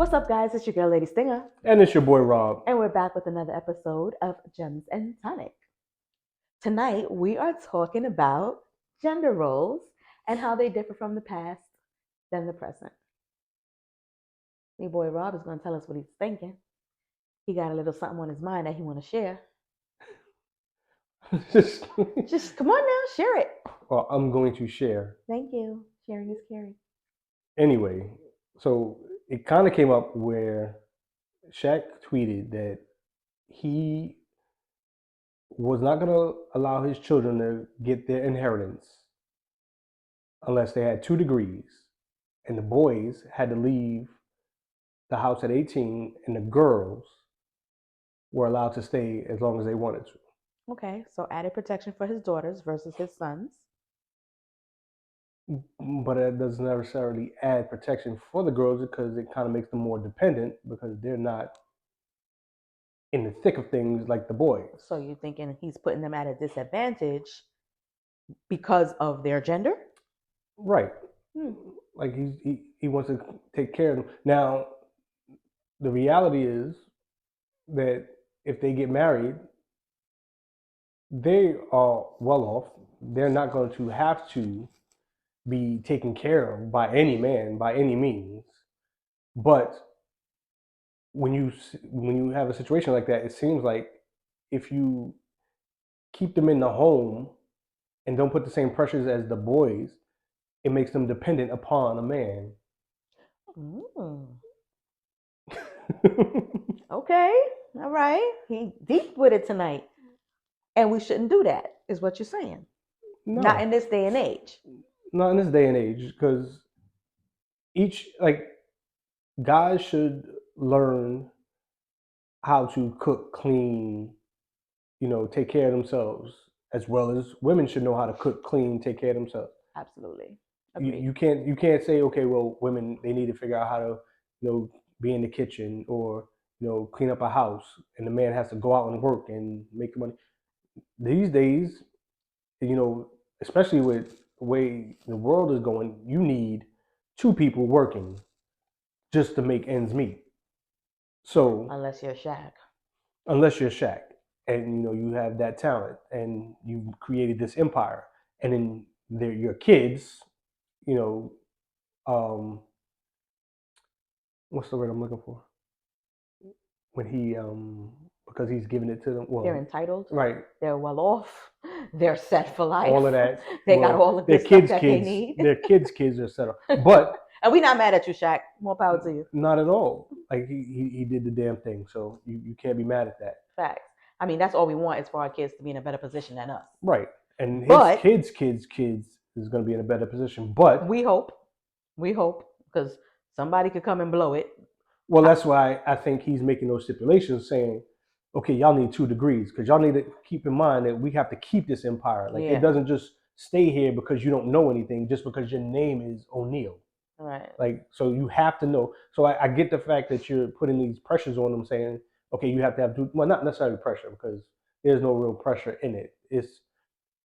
What's up, guys? It's your girl, Lady Stinga. And it's your boy Rob. And we're back with another episode of Gems and Tonic. Tonight, we are talking about gender roles and how they differ from the past than the present. My boy Rob is going to tell us what he's thinking. He got a little something on his mind that he want to share. Just come on now, share it. Well, I'm going to share. Thank you. Sharing is caring. Anyway, so it kind of came up where Shaq tweeted that he was not going to allow his children to get their inheritance unless they had 2 degrees, and the boys had to leave the house at 18, and the girls were allowed to stay as long as they wanted to. Okay, so added protection for his daughters versus his sons. But it doesn't necessarily add protection for the girls because it kind of makes them more dependent because they're not in the thick of things like the boys. So you're thinking he's putting them at a disadvantage because of their gender? Right. Like he wants to take care of them. Now, the reality is that if they get married, they are well off. They're not going to have to be taken care of by any man, by any means. But when you have a situation like that, it seems like if you keep them in the home and don't put the same pressures as the boys, it makes them dependent upon a man. Okay, all right. He deep with it tonight, and we shouldn't do that. Is what you're saying? No. Not in this day and age. Not in this day and age, because guys should learn how to cook, clean, take care of themselves, as well as women should know how to cook, clean, take care of themselves. Absolutely. You can't say, okay, well, women, they need to figure out how to be in the kitchen or clean up a house, and the man has to go out and work and make the money. These days, especially with the way the world is going, you need 2 people working just to make ends meet. So unless you're Shaq, and you have that talent and you've created this empire, and then they're your kids, what's the word I'm looking for? When he because he's giving it to them. Well, they're entitled. Right. They're well off. They're set for life. All of that. They got all of this stuff that they need. Their kids are set up. But and we're not mad at you, Shaq. More power to you. Not at all. Like he did the damn thing, so you can't be mad at that. Facts. I mean, that's all we want is for our kids to be in a better position than us. Right. And his kids is going to be in a better position. But we hope, because somebody could come and blow it. Well, that's why I think he's making those stipulations, saying, okay, y'all need 2 degrees, because y'all need to keep in mind that we have to keep this empire. Like, It doesn't just stay here because you don't know anything, just because your name is O'Neal. Right. Like, so you have to know. So I get the fact that you're putting these pressures on them, saying, okay, you have to have, well, not necessarily pressure, because there's no real pressure in it.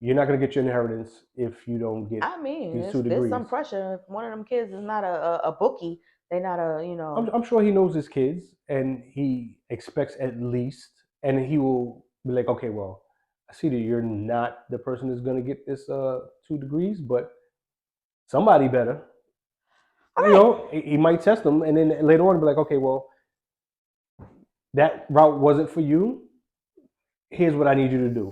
You're not going to get your inheritance if you don't get these 2 degrees. There's some pressure. If one of them kids is not a bookie, they're not I'm sure he knows his kids, and he expects at least, and he will be like, okay, well, I see that you're not the person that's going to get this 2 degrees, but somebody better. He might test them, and then later on be like, okay, well, that route wasn't for you. Here's what I need you to do,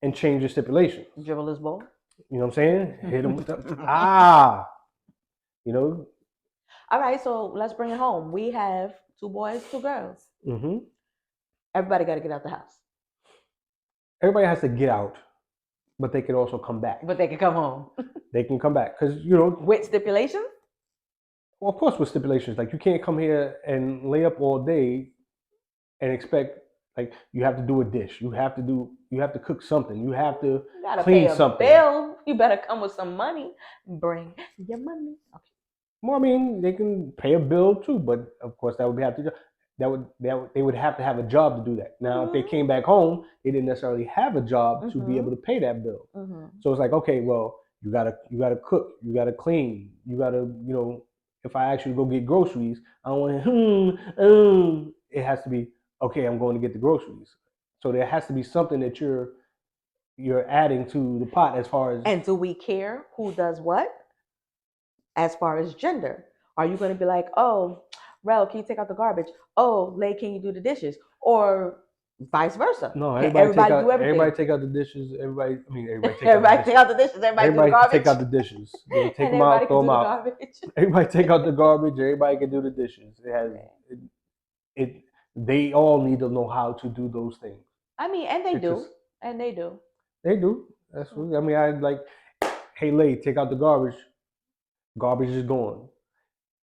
and change your stipulations. Dribble his ball. You know what I'm saying? Hit him with the All right, so let's bring it home. We have 2 boys, 2 girls. Mm-hmm. Everybody got to get out the house. Everybody has to get out, but they can also come back. But they can come home. They can come back because with stipulations. Well, of course, with stipulations. Like, you can't come here and lay up all day and expect, like, you have to do a dish. You have to cook something. You have to clean something. Bill. You better come with some money. Bring your money. Okay. Well, I mean, they can pay a bill too, but of course they would have to have a job to do that. Now, if they came back home, they didn't necessarily have a job to be able to pay that bill. So it's like, okay, well, you gotta cook, you gotta clean, you gotta if I ask you to go get groceries, I don't want it has to be okay. I'm going to get the groceries. So there has to be something that you're adding to the pot as far as. And do we care who does what as far as gender? Are you going to be like, oh, Rel, can you take out the garbage? Oh, Lay, can you do the dishes? Or vice versa? No, Can everybody take everybody out. do everything? Everybody take out the dishes. Everybody take Everybody out the take dishes. out the dishes. Everybody do the Everybody garbage. take out the dishes. You know, take And them out, everybody throw can them do the out. garbage. Everybody take out the garbage. Everybody can do the dishes. It has it. They all need to know how to do those things. I mean, and they It's do. just And they do. they do. That's what I mean. I like, hey, Lay, take out the garbage. Garbage is gone.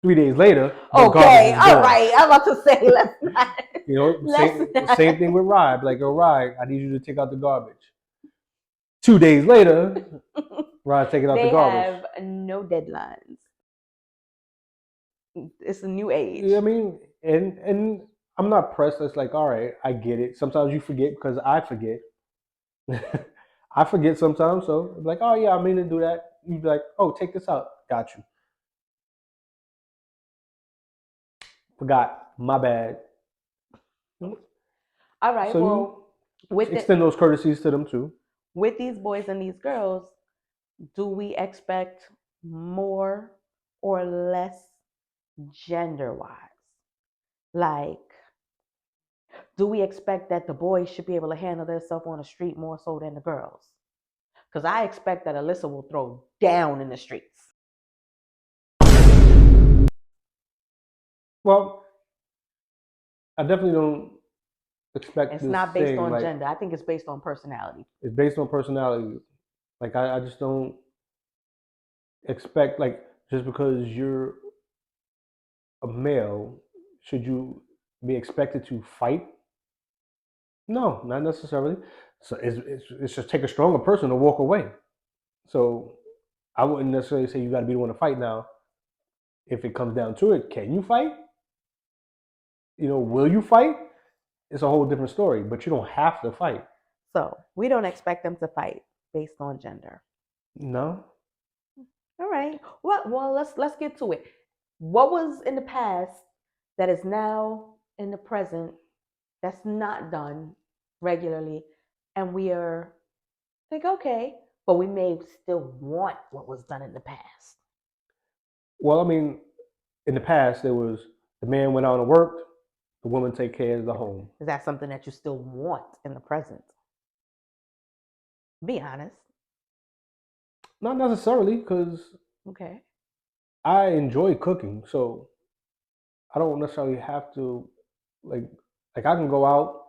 3 days later, the garbage Okay, is all gone. right. I'm about to say let's not. You know, same thing with Rye. Like, oh, Rye, I need you to take out the garbage. 2 days later, Rye's taking out the They garbage. have no deadlines. It's a new age. You know what I mean? And I'm not pressed. It's like, all right, I get it. Sometimes you forget because I forget. I forget sometimes, so I'm like, oh yeah, I mean to do that. You'd be like, oh, take this out. Got you. Forgot. My bad. All right. So Well, you with extend those courtesies to them too. with these boys and these girls, do we expect more or less gender wise? Like, do we expect that the boys should be able to handle themselves on the street more so than the girls? Because I expect that Alyssa will throw down in the streets. Well, I definitely don't expect It's this not based thing on like gender. I think it's based on personality. it's based on personality. Like I just don't expect like just because you're a male, should you be expected to fight? No, not necessarily. So it's just take a stronger person to walk away. So I wouldn't necessarily say you got to be the one to fight now. If it comes down to it, can you fight? You know, will you fight? It's a whole different story, but you don't have to fight. So we don't expect them to fight based on gender. No. All right. Well, let's get to it. What was in the past that is now in the present that's not done regularly, and we are like, okay, but we may still want what was done in the past. Well, I mean, in the past, there was the man went out and worked, the woman take care of the home. Is that something that you still want in the present? Be honest. Not necessarily, because Okay. I enjoy cooking, so I don't necessarily have to like like I can go out,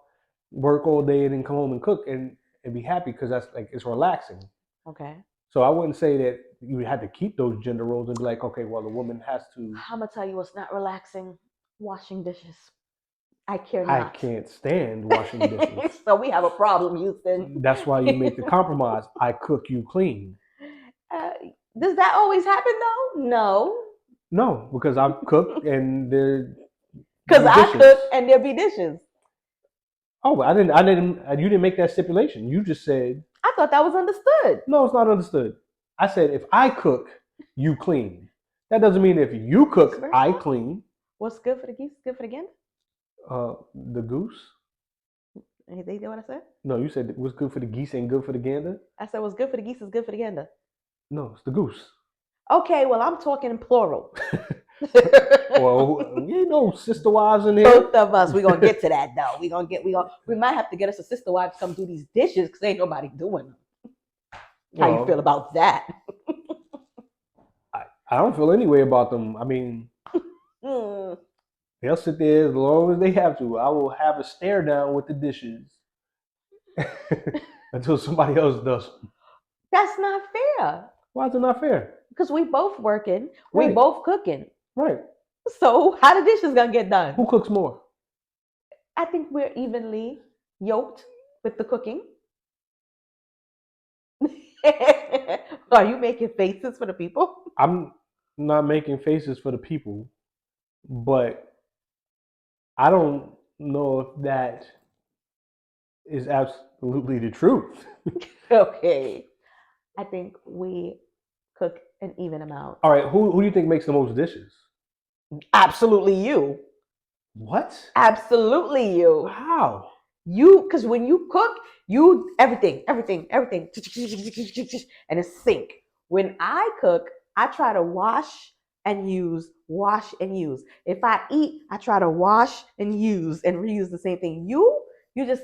work all day, and then come home and cook and be happy because that's like it's relaxing. Okay. So I wouldn't say that you had to keep those gender roles and be like, okay, well, the woman has to. I'm gonna tell you what's not relaxing: washing dishes. I care I not. can't stand washing dishes. So we have a problem, Houston. That's why you make the compromise. I cook, you clean. Uh, does that always happen though? No. No, because I cook and there Because be I dishes. cook and there be dishes. Oh, I didn't. You didn't make that stipulation. You just said I thought that was understood. no. It's not understood. I said if I cook, you clean. That doesn't mean if you cook, I clean. What's good for the geese is good for the gander? The goose. Anything you want to say? No, you said what's good for the geese ain't good for the gander. I said what's good for the geese is good for the gander. No, it's the goose. Okay, well I'm talking in plural. Well, you know, sister wives in here. Both of us. We're gonna get to that though. We might have to get us a sister wife to come do these dishes because ain't nobody doing them. How you feel about that? I don't feel any way about them. I mean, they'll sit there as long as they have to. I will have a stare down with the dishes until somebody else does them. That's not fair. Why is it not fair? Because we both working, Right. we both cooking. Right. So how the dishes gonna get done? Who cooks more? I think we're evenly yoked with the cooking. Are you making faces for the people? I'm not making faces for the people, but I don't know if that is absolutely the truth. Okay. I think we cook an even amount. All right, who do you think makes the most dishes? Absolutely you. What? Absolutely you. How? Because when you cook, you everything, and it's sync. When I cook, I try to wash and use. If I eat, I try to wash and use and reuse the same thing. You just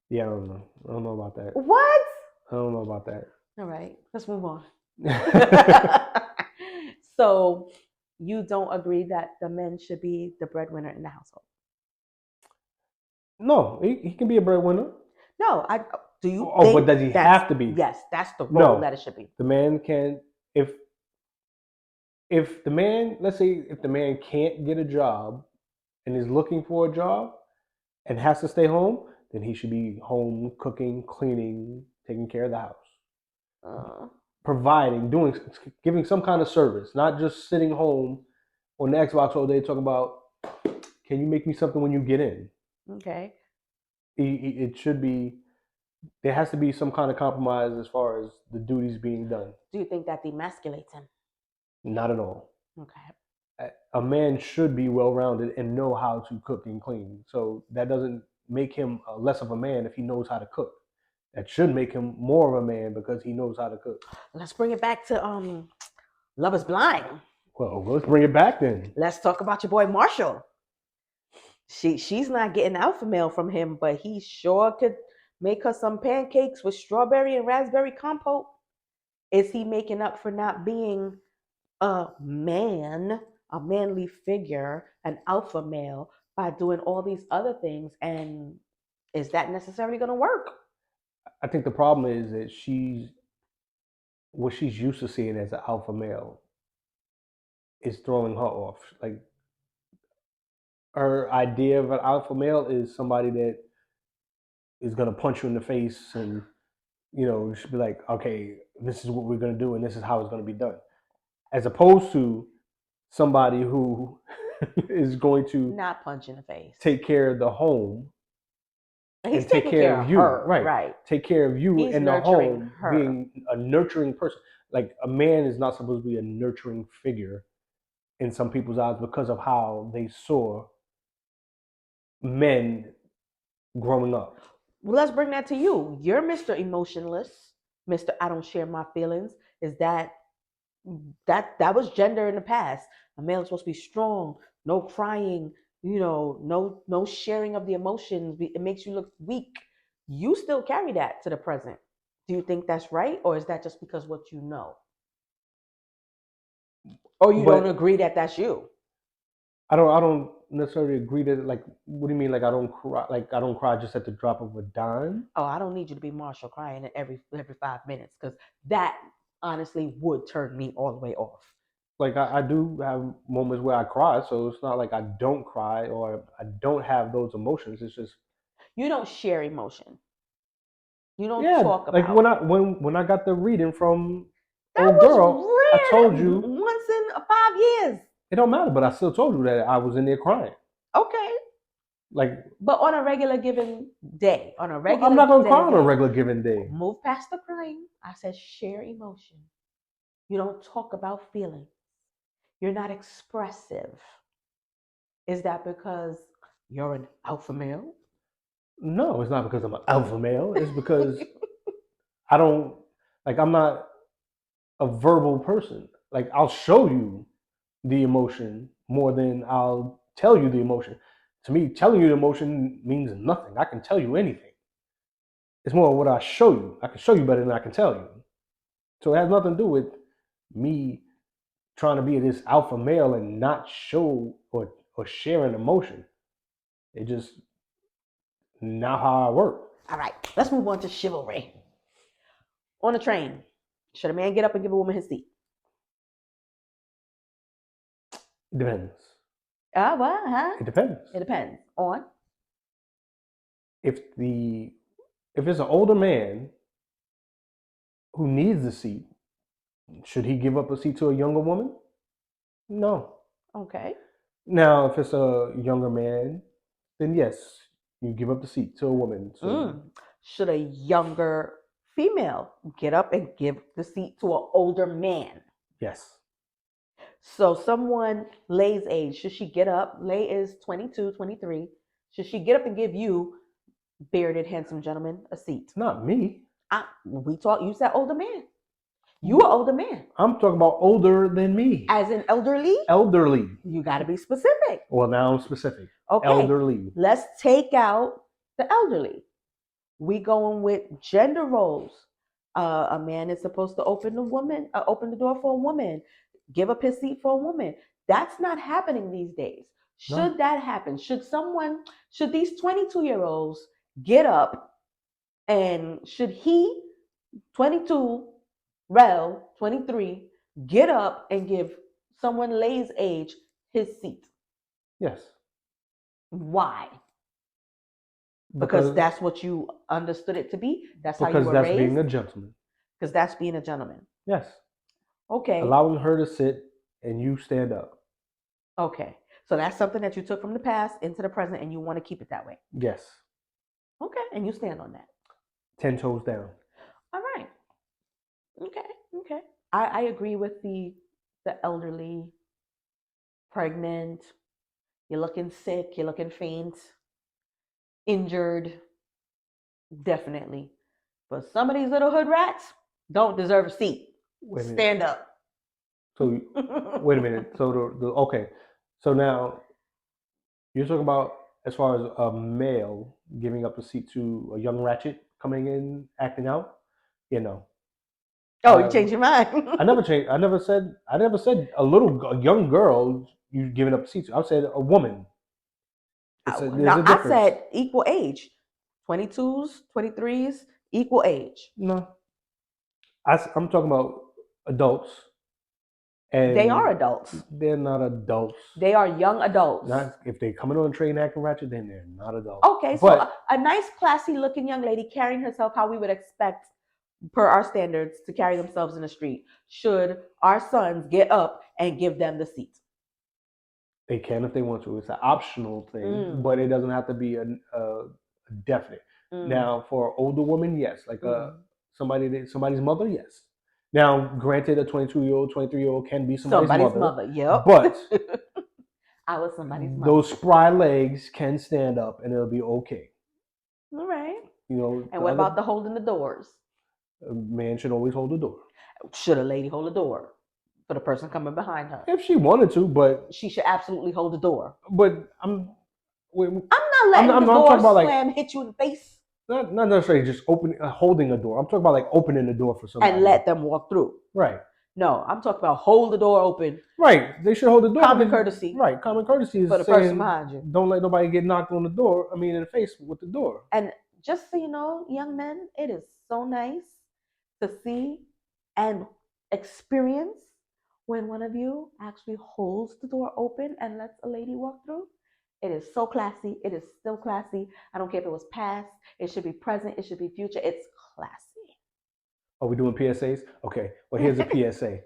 Yeah, I don't know. I don't know about that. what? I don't know about that. All right, let's move on. So you don't agree that the men should be the breadwinner in the household? No, he can be a breadwinner. No, do you Oh, but think does he have to be? yes, that's the role No. that it should be? The man can if the man, let's say if the man can't get a job and is looking for a job and has to stay home, then he should be home cooking, cleaning, taking care of the house. Uh, Providing, giving some kind of service, not just sitting home on the Xbox all day talking about, can you make me something when you get in? okay. It should be, there has to be some kind of compromise as far as the duties being done. Do you think that demasculates him? Not at all. Okay. A man should be well rounded and know how to cook and clean. So that doesn't make him less of a man if he knows how to cook. That should make him more of a man because he knows how to cook. Let's bring it back to Love Is Blind. Well, let's bring it back then. Let's talk about your boy Marshall. She's not getting alpha male from him, but he sure could make her some pancakes with strawberry and raspberry compote. Is he making up for not being a man, a manly figure, an alpha male by doing all these other things? And is that necessarily going to work? I think the problem is that what she's used to seeing as an alpha male is throwing her off. Like her idea of an alpha male is somebody that is gonna punch you in the face and you should be like, okay, this is what we're gonna do and this is how it's gonna be done. As opposed to somebody who is going to Not punch in the face. take care of the home He's and take taking care care of of you, her, right? right? Take care of you He's in the nurturing home, her. being a nurturing person. Like a man is not supposed to be a nurturing figure in some people's eyes because of how they saw men growing up. Well, let's bring that to you. You're Mr. Emotionless, Mr. I don't share my feelings. Is that was gender in the past? A male is supposed to be strong, no crying, no sharing of the emotions. It makes you look weak. You still carry that to the present. Do you think that's right, or is that just because what you know, or you don't But agree that that's you? I don't necessarily agree that, like, what do you mean, like, I don't cry just at the drop of a dime? Oh, I don't need you to be Marshall crying every 5 minutes, because that honestly would turn me all the way off. Like I do have moments where I cry, so it's not like I don't cry or I don't have those emotions. It's just, You don't share emotion. You don't yeah, talk like about. when I got the reading from That old was girl, I told rare you once in 5 years. it don't matter, but I still told you that I was in there crying. Okay. Like, But on a regular given day, on a well, I'm regular not gonna day cry to on a day, regular given day. move past the crying. I said share emotion. You don't talk about feelings. You're not expressive. Is that because you're an alpha male? No, it's not because I'm an alpha male. It's because I don't like. I'm not a verbal person. Like I'll show you the emotion more than I'll tell you the emotion. To me, telling you the emotion means nothing. I can tell you anything. It's more what I show you. I can show you better than I can tell you. So it has nothing to do with me trying to be this alpha male and not show or share an emotion. It just not how I work. All right, let's move on to chivalry. On a train, should a man get up and give a woman his seat? It depends. What? Huh? It depends. It depends on. If the if it's an older man who needs the seat, should he give up a seat to a younger woman? No. Okay. Now, if it's a younger man, then yes, you give up the seat to a woman. So Should a younger female, get up and give the seat to an older man. Yes. So someone Lay's age, should she get up? Lay is 22, 23. Should she get up and give you, bearded, handsome gentleman, a seat? Not me. You said older man. You an older man. I'm talking about older than me. As in elderly? Elderly. You got to be specific. Well, now I'm specific. Okay. Elderly. Let's take out the elderly. We going with gender roles. A man is supposed to open the door for a woman, give up his seat for a woman. That's not happening these days. Should that happen? Should these 22-year-olds get up, and should he, 22, Rel, 23, get up and give someone Lay's age his seat? Yes. Why? Because that's what you understood it to be? That's how you were raised? Because that's being a gentleman. Because that's being a gentleman. Yes. Okay. Allowing her to sit and you stand up. Okay. So that's something that you took from the past into the present and you want to keep it that way. Yes. Okay. And you stand on that. 10 toes down. All right. Okay. I agree with the elderly, pregnant, you're looking sick, you're looking faint, injured. Definitely. But some of these little hood rats don't deserve a seat. Stand up. So wait a minute. So okay. So now you're talking about as far as a male giving up a seat to a young ratchet coming in acting out. Oh, you changed your mind. I never changed. I never said a young girl you giving up a seat to. I said a woman. There's a difference. I said equal age. 22s, 23s, equal age. No. I'm talking about adults. And they are adults. They're not adults. They are young adults. If they're coming on a train acting ratchet, then they're not adults. Okay, so a nice, classy looking young lady carrying herself how we would expect per our standards to carry themselves in the street. Should our sons get up and give them the seat? They can if they want to. It's an optional thing, but it doesn't have to be a definite. Now, for an older woman, yes. Like somebody's mother, yes. Now, granted, a 22-year-old, 23-year-old can be somebody's mother. Yep. But I was somebody's mother. Those spry legs can stand up, and it'll be okay. All right. And what about the holding the doors? A man should always hold the door. Should a lady hold the door for the person coming behind her? If she wanted to, but she should absolutely hold the door. But I'm not letting the door slam, hit you in the face. Not necessarily just holding a door. I'm talking about like opening the door for somebody and let them walk through. Right. No, I'm talking about hold the door open. Right. They should hold the door. Common courtesy. Right. Common courtesy is for the person behind you. Don't let nobody get knocked on the door. I mean, in the face with the door. And just so you know, young men, it is so nice to see and experience when one of you actually holds the door open and lets a lady walk through. It is so classy. It is still classy. I don't care if it was past. It should be present. It should be future. It's classy. Are we doing PSAs? Okay. Well, here's a PSA.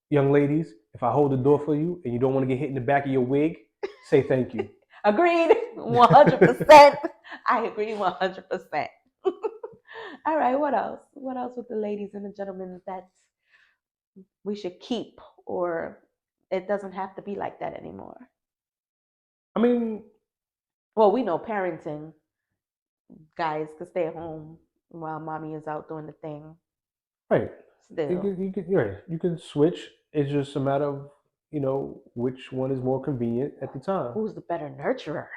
Young ladies, if I hold the door for you and you don't want to get hit in the back of your wig, say thank you. Agreed. 100%. I agree 100%. All right. What else? What else with the ladies and the gentlemen that we should keep, or it doesn't have to be like that anymore? I mean, well, we know parenting. Guys can stay at home while mommy is out doing the thing. Right. Still. You can switch. It's just a matter of, which one is more convenient at the time. Who's the better nurturer?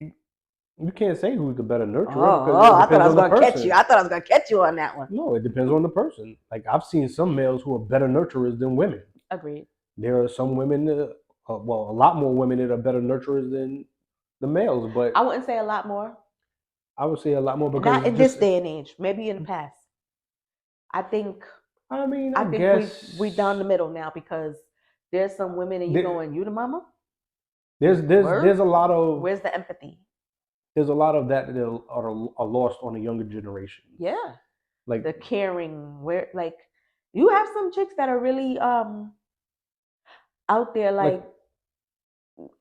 You can't say who's the better nurturer. I thought I was going to catch you. I thought I was going to catch you on that one. No, it depends on the person. Like, I've seen some males who are better nurturers than women. Agreed. There are some women, a lot more women that are better nurturers than the males. But I wouldn't say a lot more. I would say a lot more because not in this day and age. Maybe in the past. I think. I guess we down the middle now because there's some women and you the mama. There's a lot of. Where's the empathy? There's a lot of that are lost on the younger generation. Yeah. Like the caring, where like you have some chicks that are really out there like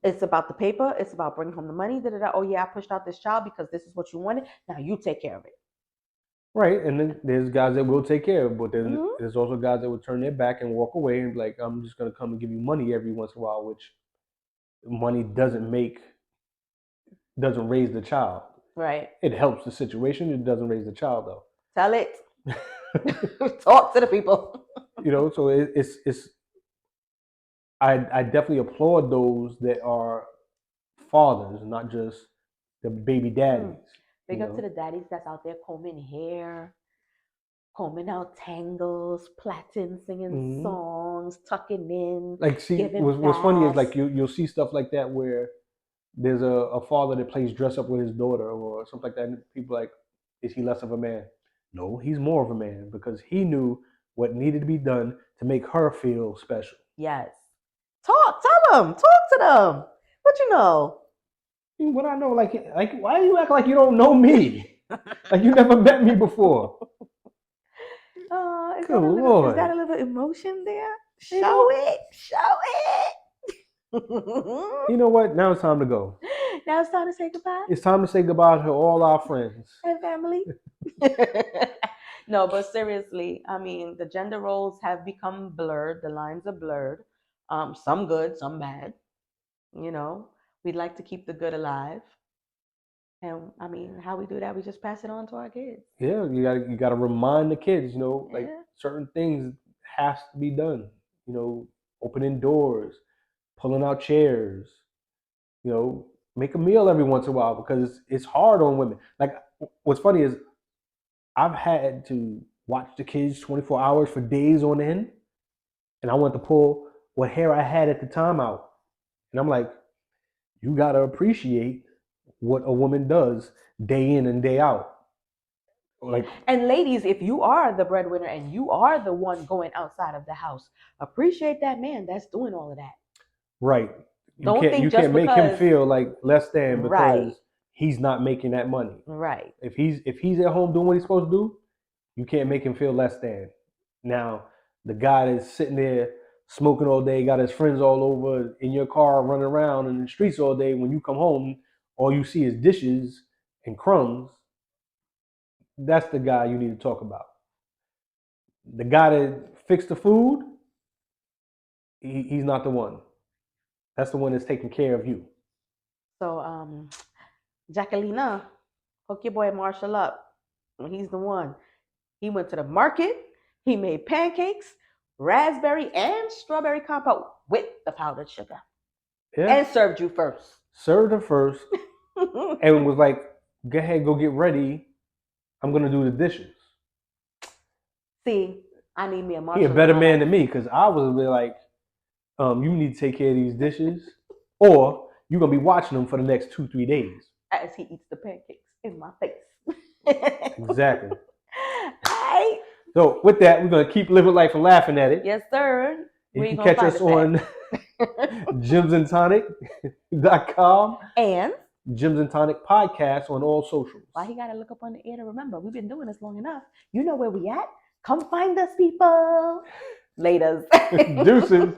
it's about the paper, it's about bringing home the money. Oh yeah, I pushed out this child because this is what you wanted. Now you take care of it. Right, and then there's guys that will take care of, but Hmm. there's also guys that will turn their back and walk away and be like, I'm just gonna come and give you money every once in a while, which money doesn't raise the child. Right. It helps the situation. It doesn't raise the child Tell it. though. Talk to the people. So it's I definitely applaud those that are fathers, not just the baby daddies. Big up to the daddies that's out there combing hair, combing out tangles, plaiting, singing Mhm. songs, tucking in, Like, see, giving what's funny is like baths. you'll see stuff like that where there's a father that plays dress up with his daughter or something like that, and people are like, is he less of a man? No, he's more of a man because he knew what needed to be done to make her feel special. Yes. Tell them, talk to them. What you know? What I know, like why do you act like you don't know me? Like you never met me before. Is Good that Lord. a little emotion there? You Show know, it, show it. you know what? Now it's time to go. Now it's time to say goodbye It's time to say goodbye to all our friends. and family. No, but seriously, I mean, the gender roles have become blurred. The lines are blurred. Some good, some bad. You know, we'd like to keep the good alive. And I mean, how we do that, we just pass it on to our kids. Yeah, you gotta remind the kids, like Yeah. certain things has to be done. Opening doors, pulling out chairs, make a meal every once in a while because it's hard on women. Like what's funny is I've had to watch the kids 24 hours for days on end, and I want to pull what hair I had at the time out. And I'm like, you gotta appreciate what a woman does day in and day out. Like, And ladies, if you are the breadwinner and you are the one going outside of the house, appreciate that man that's doing all of that. right. You Don't can't you think just can't make him because, feel like less than right, because he's not making that money. right. If he's at home doing what he's supposed to do, you can't make him feel less than. Now, the guy that's sitting there smoking all day, got his friends all over in your car, running around in the streets all day. When you come home, all you see is dishes and crumbs. That's the guy you need to talk about. The guy that fixed the food, he's not the one. That's the one that's taking care of you. So, Jacquelina, hook your boy Marshall up. He's the one. He went to the market. He made pancakes, raspberry and strawberry compote with the powdered sugar, Yeah. and served you first. Served her first and was like, go ahead, go get ready. I'm going to do the dishes. See, I need me a He a Marshall in better my man life. than me because I was like, you need to take care of these dishes or you're going to be watching them for the next 2-3 days. As he eats the pancakes in my face. Exactly. Alright. So with that, we're going to keep living life and laughing at it. Yes, sir. You Where you can gonna catch find us us at? on GEMS&TONIC.com, And Gems and Tonic Podcast on all socials. why he gotta look up on the air to remember? We've been doing this long enough. You know where we at. Come find us, people. Laters. Deuces.